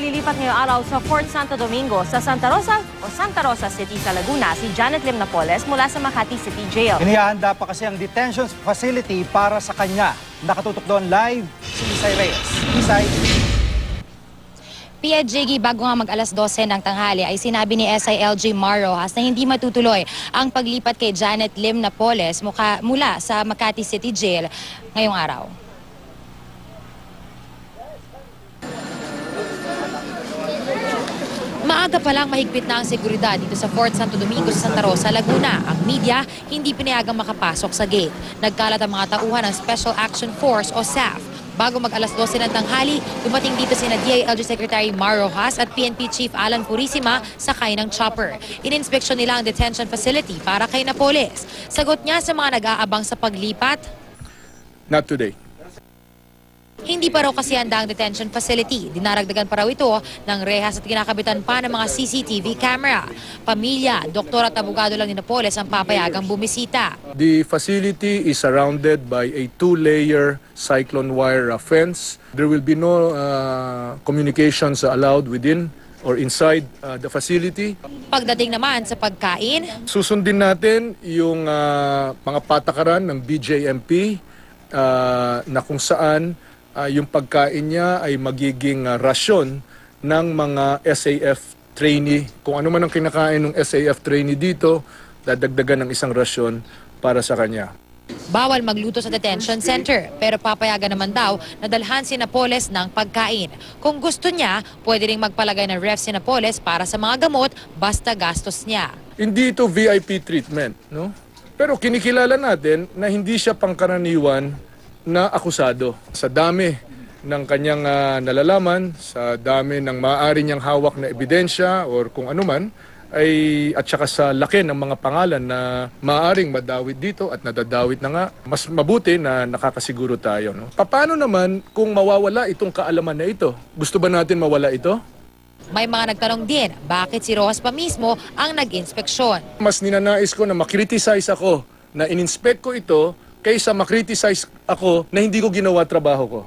lilipat ngayong araw sa Fort Santo Domingo sa Santa Rosa City sa Laguna si Janet Lim Napoles mula sa Makati City Jail. Inihahanda pa kasi ang detention facility para sa kanya. Nakatutok doon live si Isay Reyes. Isay. Pia Jiggy, bago nga mag-alas 12 ng tanghali ay sinabi ni SILG Mar Rojas na hindi matutuloy ang paglipat kay Janet Lim Napoles mula sa Makati City Jail ngayong araw. Maaga pa lang mahigpit na ang seguridad dito sa Fort Santo Domingo sa Santa Rosa, Laguna. Ang media hindi pinayagang makapasok sa gate. Nagkalat ang mga tauhan ng Special Action Force o SAF. Bago mag-alas 12 ng tanghali, dumating dito sina DILG Secretary Mar Rojas at PNP Chief Alan Purisima sakay ng chopper. Ininspeksyon nila ang detention facility para kay Napoles. Sagot niya sa mga nag-aabang sa paglipat, Not today. hindi pa raw kasi handa ang detention facility. Dinaragdagan pa raw ito ng rehas at kinakabitan pa ng mga CCTV camera. Pamilya, doktor at abogado lang ni Napoles ang papayagang bumisita. The facility is surrounded by a two-layer cyclone wire fence. There will be no communications allowed within or inside the facility. Pagdating naman sa pagkain, Susundin natin yung mga patakaran ng BJMP na kung saan yung pagkain niya ay magiging rasyon ng mga SAF trainee. Kung ano man ang kinakain ng SAF trainee dito, dadagdagan ng isang rasyon para sa kanya. bawal magluto sa detention center pero papayagan naman daw na dalhan si Napoles ng pagkain. Kung gusto niya, pwede ring magpalagay ng ref si Napoles para sa mga gamot basta gastos niya. Hindi ito VIP treatment, no? Pero kinikilala natin na hindi siya pangkaraniwan na akusado. Sa dami ng kanyang nalalaman, sa dami ng maaari niyang hawak na ebidensya or kung ano man, at saka sa laki ng mga pangalan na maaaring madawit dito at nadadawit na nga, mas mabuti na nakakasiguro tayo. No? Paano naman kung mawawala itong kaalaman na ito? Gusto ba natin mawala ito? May mga nagtanong din, bakit si Rojas pa mismo ang nag-inspeksyon? Mas ninanais ko na makriticize ako na in-inspect ko ito kaysa makriticize ako na hindi ko ginawa trabaho ko.